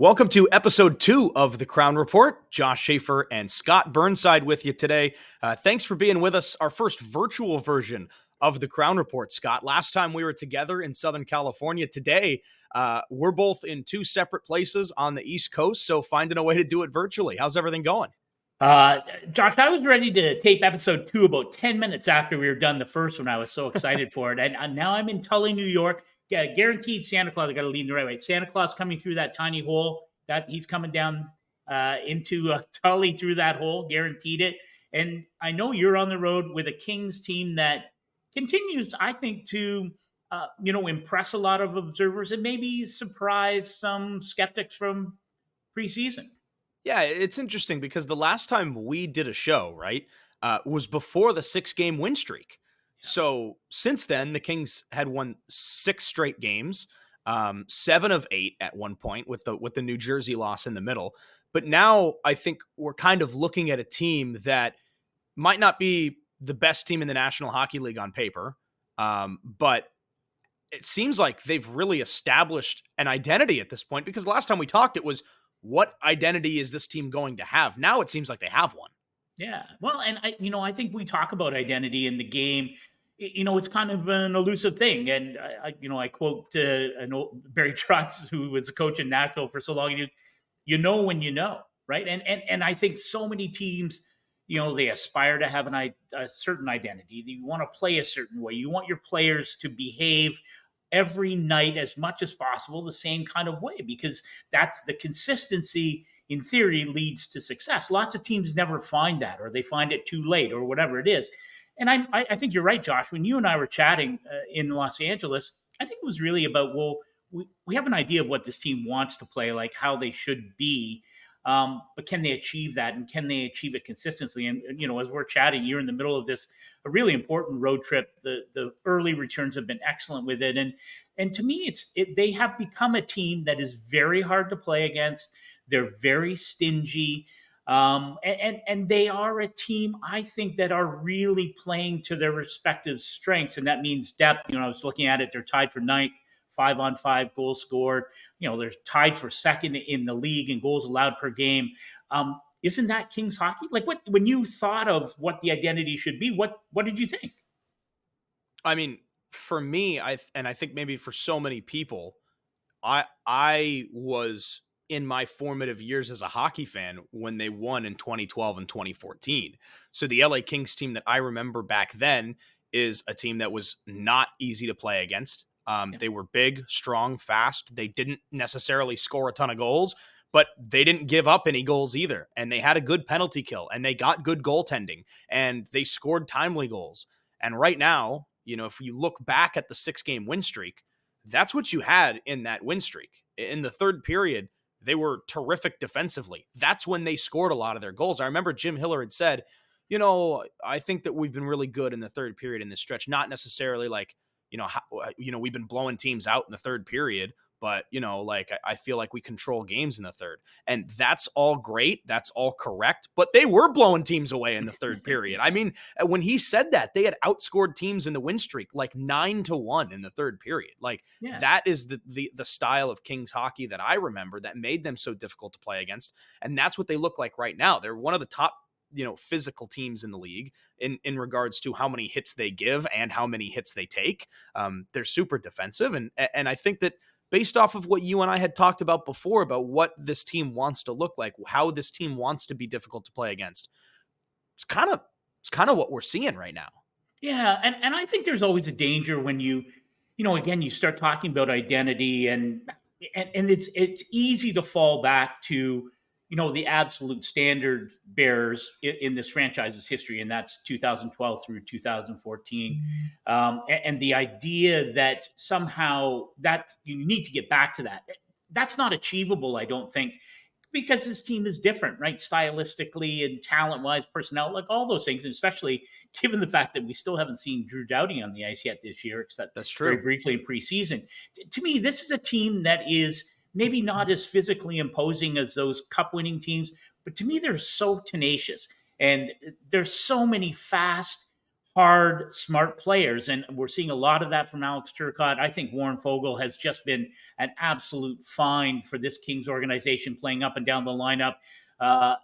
Welcome to episode 2 of The Crown Report. Josh Schaefer and Scott Burnside with you today. Thanks for being with us. Our first virtual version of The Crown Report, Scott. Last time we were together in Southern California. Today, we're both in two separate places on the East Coast, so finding a way to do it virtually. How's everything going? Uh, Josh, I was ready to tape episode 2 about 10 minutes after we were done the first one. I was so excited for it. And now I'm in Tully, New York. Yeah, guaranteed Santa Claus. I got to lead the right way. Santa Claus coming through that tiny hole. That he's coming down into Tully through that hole. Guaranteed it. And I know you're on the road with a Kings team that continues, I think, to impress a lot of observers and maybe surprise some skeptics from preseason. Yeah, it's interesting because the last time we did a show, right, was before the 6-game win streak. So since then, the Kings had won 6 straight games, 7 of 8 at one point with the New Jersey loss in the middle. But now I think we're kind of looking at a team that might not be the best team in the National Hockey League on paper, but it seems like they've really established an identity at this point because last time we talked, it was what identity is this team going to have? Now it seems like they have one. Yeah. Well, and I think we talk about identity in the game. It's kind of an elusive thing. And I quote an old Barry Trotz, who was a coach in Nashville for so long. You know when you know, right? And I think so many teams, they aspire to have a certain identity. You want to play a certain way. You want your players to behave every night as much as possible the same kind of way, because that's the consistency in theory leads to success. Lots of teams never find that, or they find it too late, or whatever it is. And I think you're right, Josh. When you and I were chatting in Los Angeles, I think it was really about, well, we have an idea of what this team wants to play, like how they should be. But can they achieve that, and can they achieve it consistently? And as we're chatting, you're in the middle of this a really important road trip. The early returns have been excellent with it, and to me, they have become a team that is very hard to play against. They're very stingy, and they are a team, I think, that are really playing to their respective strengths, and that means depth. I was looking at it; they're tied for ninth. 5-on-5 goals scored. They're tied for second in the league in goals allowed per game. Isn't that Kings hockey? Like, when you thought of what the identity should be, what did you think? I mean, for me, I think maybe for so many people, I was in my formative years as a hockey fan when they won in 2012 and 2014. So the LA Kings team that I remember back then is a team that was not easy to play against. They were big, strong, fast. They didn't necessarily score a ton of goals, but they didn't give up any goals either. And they had a good penalty kill, and they got good goaltending, and they scored timely goals. And right now, if you look back at the 6-game win streak, that's what you had in that win streak. In the third period, they were terrific defensively. That's when they scored a lot of their goals. I remember Jim Hiller had said, I think that we've been really good in the third period in this stretch, not necessarily like, we've been blowing teams out in the third period, but, I feel like we control games in the third. And that's all great. That's all correct. But they were blowing teams away in the third period. I mean, when he said that, they had outscored teams in the win streak like 9-1 in the third period. Like, that is the style of Kings hockey that I remember that made them so difficult to play against. And that's what they look like right now. They're one of the top physical teams in the league in regards to how many hits they give and how many hits they take. They're super defensive. And I think that based off of what you and I had talked about before, about what this team wants to look like, how this team wants to be difficult to play against, it's kind of what we're seeing right now. Yeah. And I think there's always a danger when again, you start talking about identity and it's easy to fall back to, the absolute standard bearers in this franchise's history, and that's 2012 through 2014. And the idea that somehow that you need to get back to that's not achievable, I don't think, because this team is different, right? Stylistically and talent-wise, personnel, like all those things, and especially given the fact that we still haven't seen Drew Doughty on the ice yet this year, except that's true. Very briefly in preseason. To me, this is a team that is maybe not as physically imposing as those cup-winning teams, but to me, they're so tenacious. And there's so many fast, hard, smart players. And we're seeing a lot of that from Alex Turcotte. I think Warren Fogle has just been an absolute find for this Kings organization, playing up and down the lineup. Uh,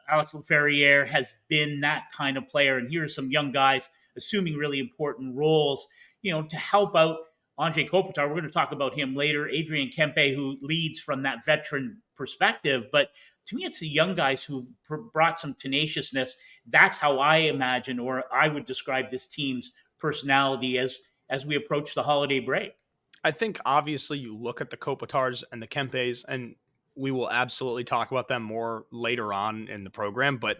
Alex Laferriere has been that kind of player. And here are some young guys assuming really important roles, to help out Andre Kopitar. We're going to talk about him later. Adrian Kempe, who leads from that veteran perspective. But to me, it's the young guys who brought some tenaciousness. That's how I imagine, or I would describe this team's personality as we approach the holiday break. I think obviously you look at the Kopitars and the Kempes, and we will absolutely talk about them more later on in the program. But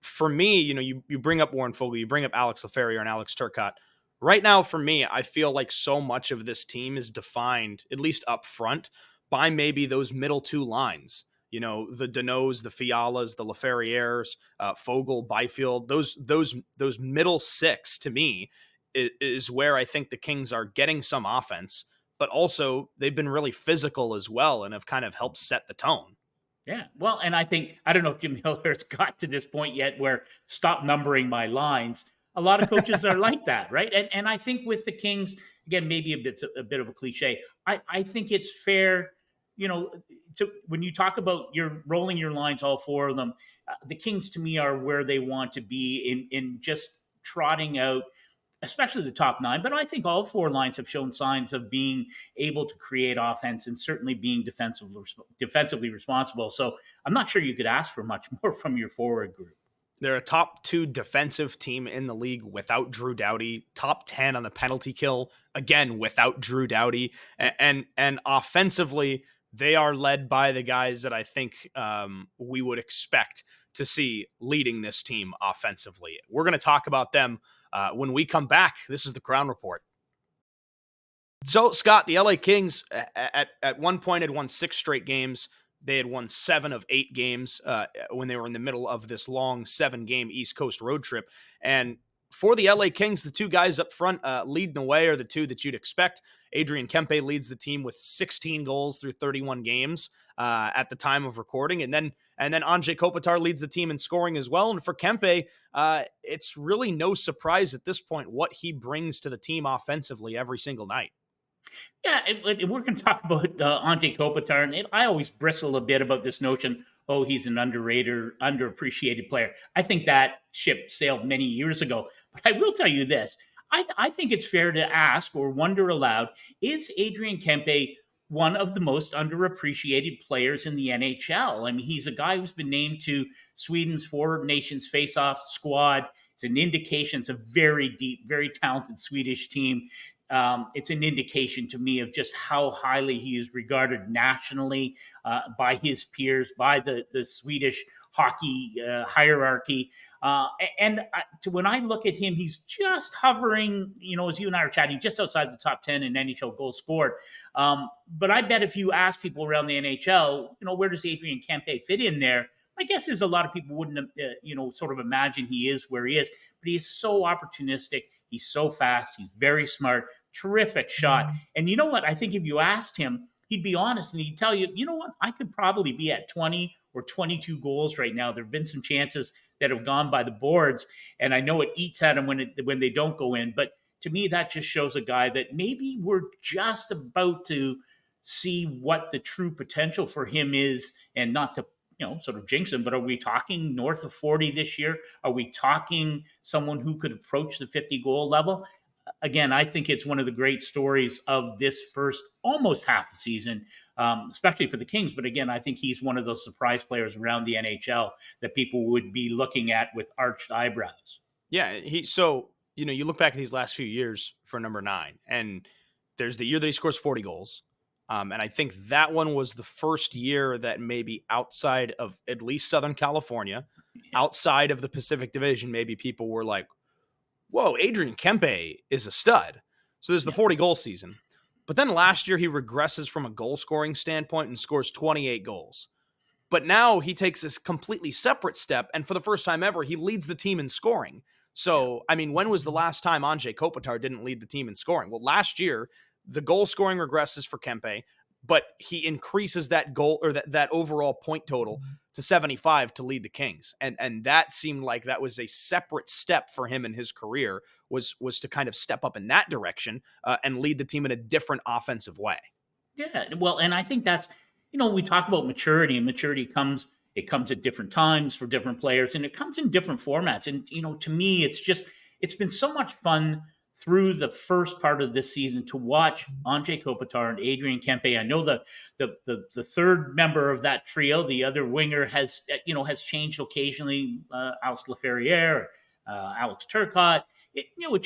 for me, you bring up Warren Fogle, you bring up Alex Laferriere and Alex Turcotte. Right now, for me, I feel like so much of this team is defined, at least up front, by maybe those middle two lines. The Deneaus, the Fialas, the Laferrieres, Fogle, Byfield. Those middle six, to me, is where I think the Kings are getting some offense, but also they've been really physical as well and have kind of helped set the tone. Yeah. Well, and I don't know if Jim Miller's got to this point yet where stop numbering my lines. A lot of coaches are like that, right? And I think with the Kings, again, maybe a bit of a cliche. I think it's fair, when you talk about you're rolling your lines, all four of them, the Kings to me are where they want to be in just trotting out, especially the top nine. But I think all four lines have shown signs of being able to create offense and certainly being defensively responsible. So I'm not sure you could ask for much more from your forward group. They're a top 2 defensive team in the league without Drew Doughty, top 10 on the penalty kill, again, without Drew Doughty. And offensively, they are led by the guys that I think we would expect to see leading this team offensively. We're going to talk about them when we come back. This is the Crown Report. So, Scott, the LA Kings at one point had won 6 straight games. They had won 7 of 8 games when they were in the middle of this long 7-game East Coast road trip. And for the LA Kings, the two guys up front leading the way are the two that you'd expect. Adrian Kempe leads the team with 16 goals through 31 games at the time of recording. And then Andre Kopitar leads the team in scoring as well. And for Kempe, it's really no surprise at this point what he brings to the team offensively every single night. Yeah, we're going to talk about Ante Kopitar, and I always bristle a bit about this notion, oh, he's an underrated, underappreciated player. I think that ship sailed many years ago. But I will tell you this. I think it's fair to ask or wonder aloud, is Adrian Kempe one of the most underappreciated players in the NHL? I mean, he's a guy who's been named to Sweden's Forward Nations Face-Off squad. It's an indication. It's a very deep, very talented Swedish team. It's an indication to me of just how highly he is regarded nationally by his peers, by the Swedish hockey hierarchy. When I look at him, he's just hovering, as you and I are chatting, just outside the top 10 in NHL goals scored. But I bet if you ask people around the NHL, where does Adrian Kempe fit in there? My guess is a lot of people wouldn't, sort of imagine he is where he is, but he is so opportunistic. He's so fast. He's very smart, terrific shot. And you know what? I think if you asked him, he'd be honest and he'd tell you, you know what? I could probably be at 20 or 22 goals right now. There have been some chances that have gone by the boards, and I know it eats at him when they don't go in. But to me, that just shows a guy that maybe we're just about to see what the true potential for him is, and not to sort of jinx him, but are we talking north of 40 this year? Are we talking someone who could approach the 50 goal level? Again, I think it's one of the great stories of this first almost half a season, especially for the Kings. But again, I think he's one of those surprise players around the NHL that people would be looking at with arched eyebrows. Yeah. You look back at these last few years for number 9, and there's the year that he scores 40 goals. And I think that one was the first year that maybe outside of at least Southern California, outside of the Pacific Division, maybe people were like, whoa, Adrian Kempe is a stud. So there's the 40 goal season. But then last year he regresses from a goal scoring standpoint and scores 28 goals. But now he takes this completely separate step, and for the first time ever, he leads the team in scoring. So, I mean, when was the last time Andre Kopitar didn't lead the team in scoring? Well, last year, the goal scoring regresses for Kempe. but he increases that goal or that overall point total to 75 to lead the Kings. And that seemed like that was a separate step for him in his career, was to kind of step up in that direction and lead the team in a different offensive way. Yeah, well, and I think that's, we talk about maturity, and maturity comes at different times for different players, and it comes in different formats. And to me, it's been so much fun through the first part of this season to watch Anze Kopitar and Adrian Kempe. I know the third member of that trio, the other winger, has changed occasionally. Alex Laferriere, Alex Turcotte. It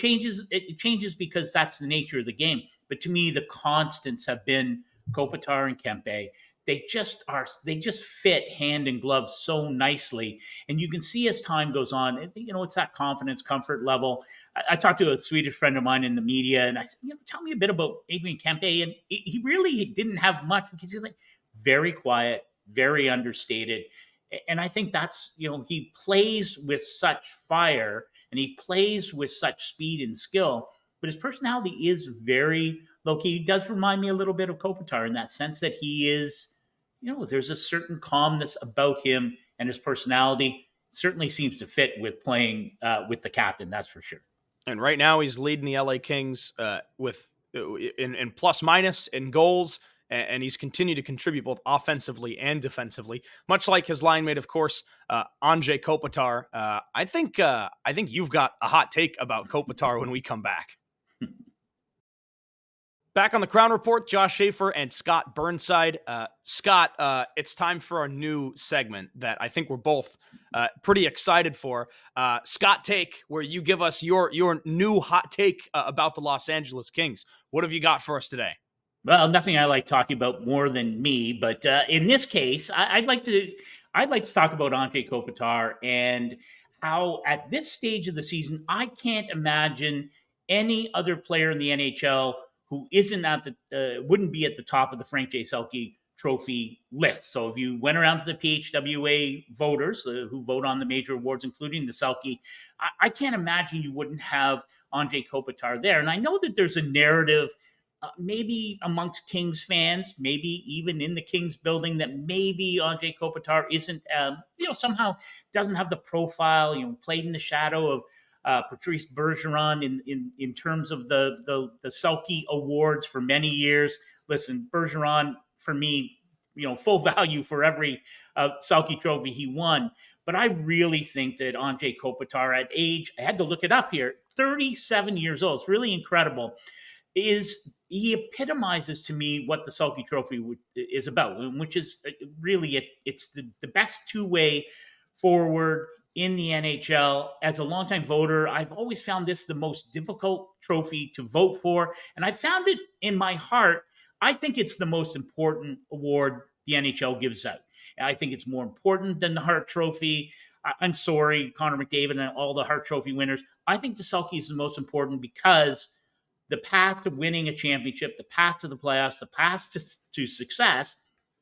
changes because that's the nature of the game. But to me, the constants have been Kopitar and Kempe. They just fit hand in glove so nicely. And you can see as time goes on, it's that confidence, comfort level. I talked to a Swedish friend of mine in the media, and I said, tell me a bit about Adrian Kempe. And he really didn't have much, because he's like very quiet, very understated. And I think that's, he plays with such fire, and he plays with such speed and skill, but his personality is very low key. He does remind me a little bit of Kopitar in that sense, that he is, there's a certain calmness about him, and his personality certainly seems to fit with playing with the captain. That's for sure. And right now he's leading the LA Kings with in plus minus in goals, and he's continued to contribute both offensively and defensively, much like his line mate, of course, Anze Kopitar. I think you've got a hot take about Kopitar when we come back. Back on the Crown Report, Josh Schaefer and Scott Burnside. Scott, it's time for our new segment that I think we're both pretty excited for. Scott Take, where you give us your new hot take about the Los Angeles Kings. What have you got for us today? Well, nothing I like talking about more than me, but in this case, I'd like to talk about Anze Kopitar, and how at this stage of the season, I can't imagine any other player in the NHL who wouldn't be at the top of the Frank J. Selke Trophy list. So if you went around to the PHWA voters who vote on the major awards, including the Selke, I can't imagine you wouldn't have Anze Kopitar there. And I know that there's a narrative, maybe amongst Kings fans, maybe even in the Kings building, that maybe Anze Kopitar isn't, somehow doesn't have the profile, played in the shadow of Patrice Bergeron in terms of the Selke Awards for many years. Listen, Bergeron, for me, full value for every Selke Trophy he won. But I really think that Anze Kopitar, at age, I had to look it up here, 37 years old, it's really incredible, he epitomizes to me what the Selke Trophy is about, which is really it's the best two-way forward in the NHL. As a longtime voter, I've always found this the most difficult trophy to vote for. And I found it in my heart, I think it's the most important award the NHL gives out. I think it's more important than the Hart Trophy. I'm sorry, Connor McDavid and all the Hart Trophy winners. I think the Selke is the most important, because the path to winning a championship, the path to the playoffs, the path to success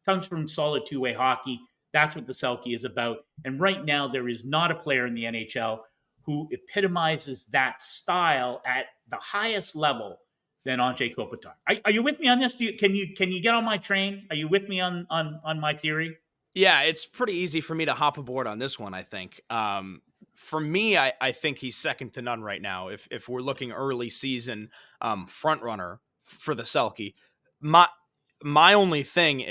comes from solid two-way hockey. That's what the Selke is about. And right now, there is not a player in the NHL who epitomizes that style at the highest level than Anze Kopitar. Are you with me on this? Can you get on my train? Are you with me on my theory? Yeah, it's pretty easy for me to hop aboard on this one, I think. For me, I think he's second to none right now. If we're looking early season front runner for the Selke, my only thing,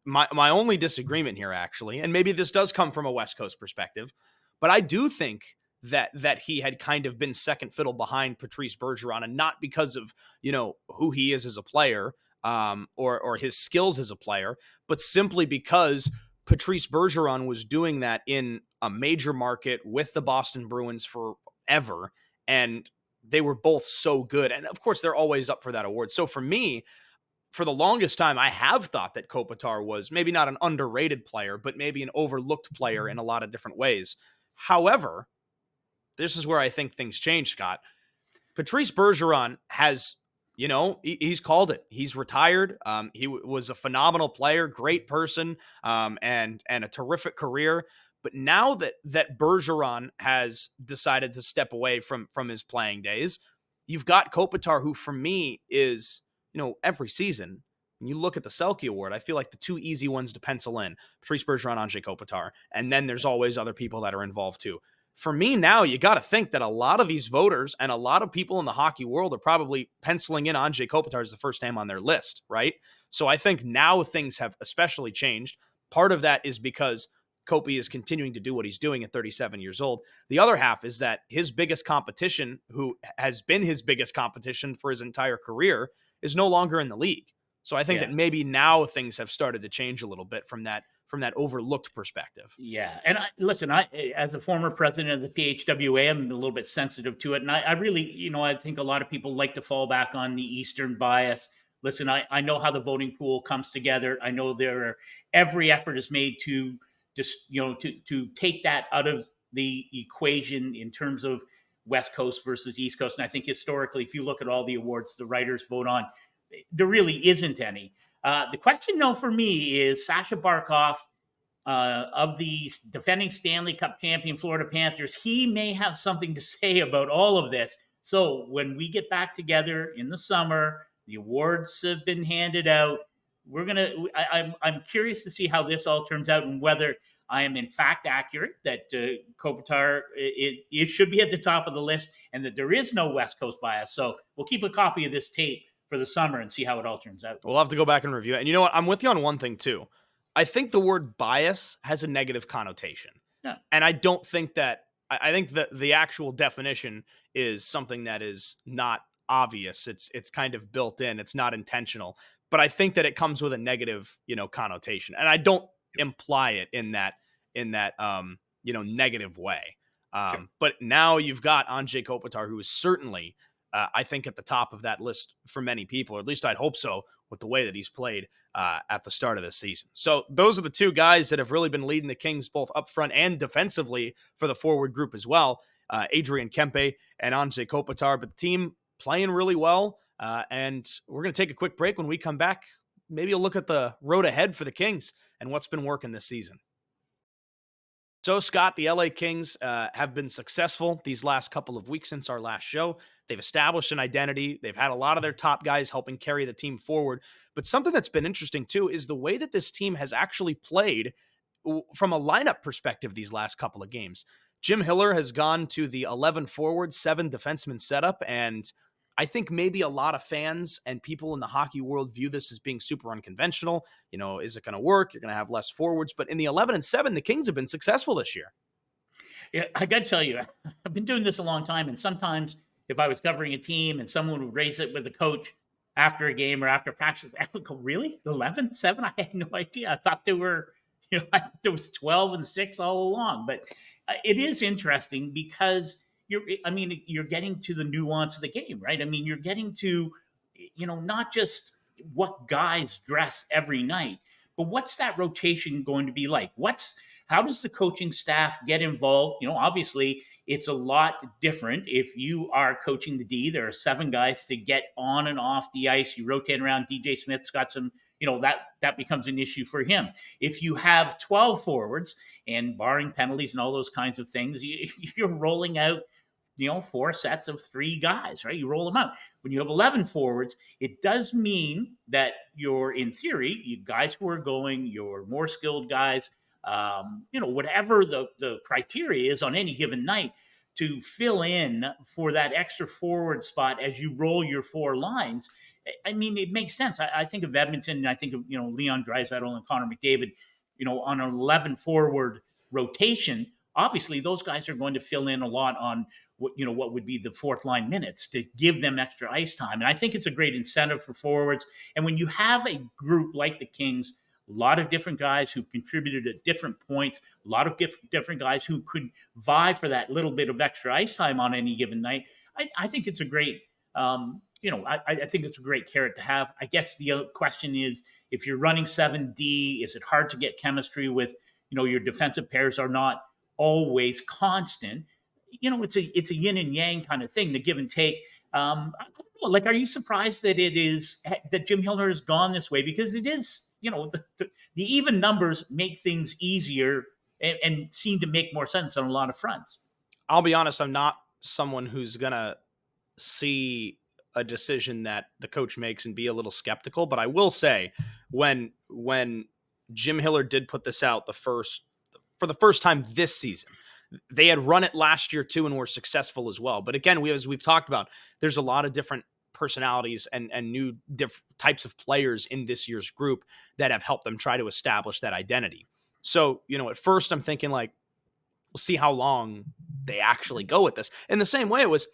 my only disagreement here, actually, and maybe this does come from a West Coast perspective, but I do think that he had kind of been second fiddle behind Patrice Bergeron, and not because of who he is as a player or his skills as a player, but simply because Patrice Bergeron was doing that in a major market with the Boston Bruins forever, and they were both so good. And of course, they're always up for that award. So for me, for the longest time, I have thought that Kopitar was maybe not an underrated player, but maybe an overlooked player in a lot of different ways. However, this is where I think things change, Scott. Patrice Bergeron has, he's called it. He's retired. He was a phenomenal player, great person, and a terrific career. But now that Bergeron has decided to step away from his playing days, you've got Kopitar, who for me is, every season, when you look at the Selke Award, I feel like the two easy ones to pencil in, Patrice Bergeron, Anze Kopitar, and then there's always other people that are involved too. For me now, you got to think that a lot of these voters and a lot of people in the hockey world are probably penciling in Anze Kopitar as the first name on their list, right? So I think now things have especially changed. Part of that is because Kopi is continuing to do what he's doing at 37 years old. The other half is that his biggest competition, who has been his biggest competition for his entire career, is no longer in the league. So I think Yeah. that maybe now things have started to change a little bit from that overlooked perspective. Yeah, and listen, as a former president of the PHWA, I'm a little bit sensitive to it, and I really, I think a lot of people like to fall back on the Eastern bias. Listen, I know how the voting pool comes together. I know every effort is made to just, to take that out of the equation in terms of West Coast versus East Coast. And I think historically, if you look at all the awards the writers vote on, there really isn't any. The question, though, for me is Sasha Barkov, of the defending Stanley Cup champion Florida Panthers. He may have something to say about all of this. So when we get back together in the summer, the awards have been handed out. I'm curious to see how this all turns out and whether I am in fact accurate that Kopitar should be at the top of the list and that there is no West Coast bias. So we'll keep a copy of this tape for the summer and see how it all turns out. We'll have to go back and review it. And you know what? I'm with you on one thing too. I think the word bias has a negative connotation. Yeah. And I don't think that, I think that the actual definition is something that is not obvious. It's kind of built in. It's not intentional. But I think that it comes with a negative, connotation. And I don't imply it in that negative way. Sure. But now you've got Anze Kopitar, who is certainly, I think, at the top of that list for many people, or at least I'd hope so, with the way that he's played at the start of this season. So those are the two guys that have really been leading the Kings both up front and defensively for the forward group as well, Adrian Kempe and Anze Kopitar. But the team playing really well, and we're going to take a quick break. When we come back, maybe a look at the road ahead for the Kings and what's been working this season. So, Scott, the LA Kings have been successful these last couple of weeks since our last show. They've established an identity. They've had a lot of their top guys helping carry the team forward. But something that's been interesting, too, is the way that this team has actually played from a lineup perspective these last couple of games. Jim Hiller has gone to the 11 forward, 7 defenseman setup, and I think maybe a lot of fans and people in the hockey world view this as being super unconventional. Is it going to work? You're going to have less forwards. But in the 11 and 7, the Kings have been successful this year. Yeah, I got to tell you, I've been doing this a long time. And sometimes if I was covering a team and someone would raise it with the coach after a game or after practice, I would go, really? 11, 7? I had no idea. I thought there were, I thought there was 12 and 6 all along. But it is interesting because you're getting to the nuance of the game, right? I mean, you're getting to, not just what guys dress every night, but what's that rotation going to be like? How does the coaching staff get involved? Obviously it's a lot different. If you are coaching the D, there are 7 guys to get on and off the ice. You rotate around. DJ Smith's got some, that becomes an issue for him. If you have 12 forwards and barring penalties and all those kinds of things, you're rolling out 4 sets of 3 guys, right? You roll them out. When you have 11 forwards, it does mean that in theory, you guys who are going, your more skilled guys, whatever the criteria is on any given night to fill in for that extra forward spot as you roll your 4 lines. I mean, it makes sense. I think of Edmonton, and I think of, Leon Draisaitl and Connor McDavid, on an 11 forward rotation. Obviously, those guys are going to fill in a lot on what would be the 4th line minutes to give them extra ice time. And I think it's a great incentive for forwards. And when you have a group like the Kings, a lot of different guys who contributed at different points, a lot of different guys who could vie for that little bit of extra ice time on any given night, I think it's a great, I think it's a great carrot to have. I guess the question is, if you're running 7D, is it hard to get chemistry with, your defensive pairs are not always constant. It's a yin and yang kind of thing, the give and take. I don't know, like, are you surprised that that Jim Hiller has gone this way? Because it is, the even numbers make things easier and seem to make more sense on a lot of fronts. I'll be honest, I'm not someone who's going to see a decision that the coach makes and be a little skeptical. But I will say, when Jim Hiller did put this out for the first time this season, they had run it last year too and were successful as well. But again, as we've talked about, there's a lot of different personalities and new types of players in this year's group that have helped them try to establish that identity. So, at first I'm thinking like, we'll see how long they actually go with this. In the same way, it was,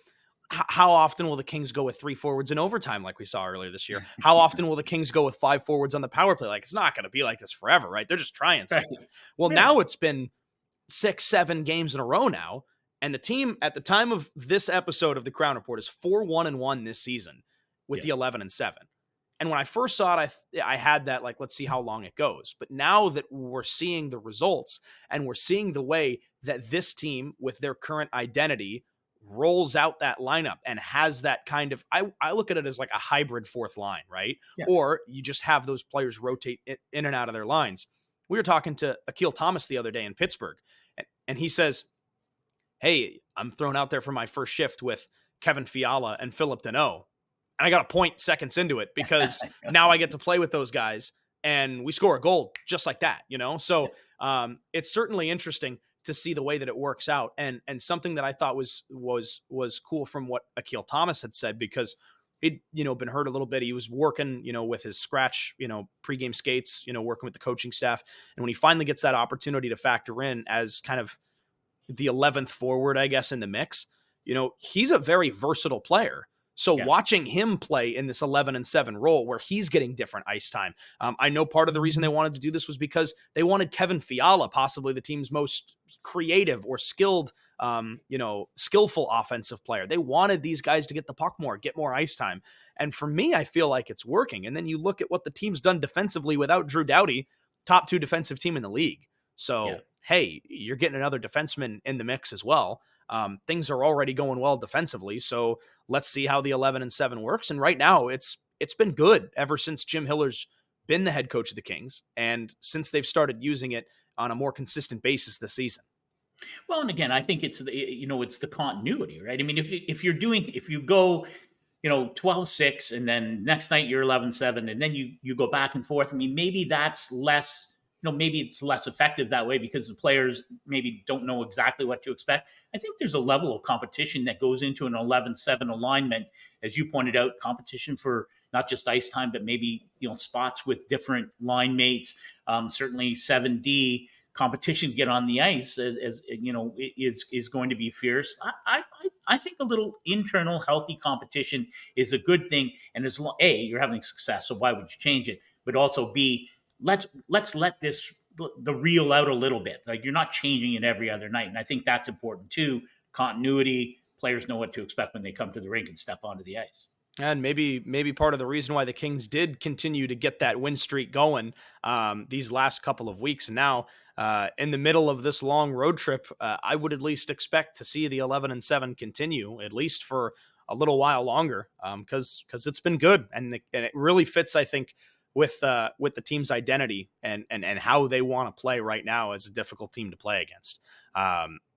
how often will the Kings go with 3 forwards in overtime like we saw earlier this year? How often will the Kings go with 5 forwards on the power play? Like, it's not going to be like this forever, right? They're just trying something. Right. Well, Yeah. now it's been 6, 7 games in a row now. And the team at the time of this episode of the Crown Report is 4-1-1 this season with the 11-7. And when I first saw it, I had that, like, let's see how long it goes. But now that we're seeing the results and we're seeing the way that this team with their current identity rolls out that lineup and has that kind of, I look at it as like a hybrid fourth line, right? Yeah. Or you just have those players rotate in and out of their lines. We were talking to Akil Thomas the other day in Pittsburgh, and he says, hey, I'm thrown out there for my first shift with Kevin Fiala and Philip Deneau. And I got a point seconds into it because now I get to play with those guys and we score a goal just like that, So it's certainly interesting to see the way that it works out. And something that I thought was cool from what Akil Thomas had said, because he'd, been hurt a little bit. He was working, with his scratch, pregame skates, working with the coaching staff. And when he finally gets that opportunity to factor in as kind of the 11th forward, I guess, in the mix, he's a very versatile player. So watching him play in this 11-7 role where he's getting different ice time. I know part of the reason they wanted to do this was because they wanted Kevin Fiala, possibly the team's most creative or skilled, skillful offensive player. They wanted these guys to get the puck more, get more ice time. And for me, I feel like it's working. And then you look at what the team's done defensively without Drew Doughty, top 2 defensive team in the league. So, hey, you're getting another defenseman in the mix as well. Things are already going well defensively, so let's see how the 11-7 works. And right now, it's been good ever since Jim Hiller's been the head coach of the Kings, and since they've started using it on a more consistent basis this season. Well, and again, I think it's the continuity, right? I mean, if you go 12-6 and then next night you're 11-7 and then you go back and forth. I mean, maybe that's less. Maybe it's less effective that way because the players maybe don't know exactly what to expect. I think there's a level of competition that goes into an 11-7 alignment. As you pointed out, competition for not just ice time, but maybe, spots with different line mates. Certainly 7D competition to get on the ice as is going to be fierce. I think a little internal healthy competition is a good thing. And as long, A, you're having success, so why would you change it? But also B, let's let the reel out a little bit. Like, you're not changing it every other night. And I think that's important too. Continuity, players know what to expect when they come to the rink and step onto the ice. And maybe part of the reason why the Kings did continue to get that win streak going these last couple of weeks. And now in the middle of this long road trip, I would at least expect to see the 11-7 continue, at least for a little while longer, because it's been good. And it really fits, I think, with the team's identity and how they want to play right now as a difficult team to play against.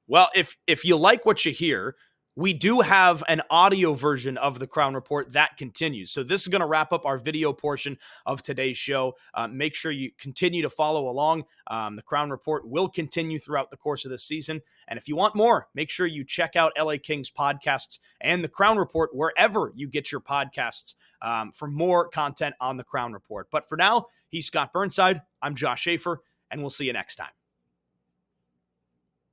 Well, if you like what you hear, we do have an audio version of the Crown Report that continues. So this is going to wrap up our video portion of today's show. Make sure you continue to follow along. The Crown Report will continue throughout the course of this season. And if you want more, make sure you check out LA Kings podcasts and the Crown Report wherever you get your podcasts for more content on the Crown Report. But for now, he's Scott Burnside. I'm Josh Schaefer, and we'll see you next time.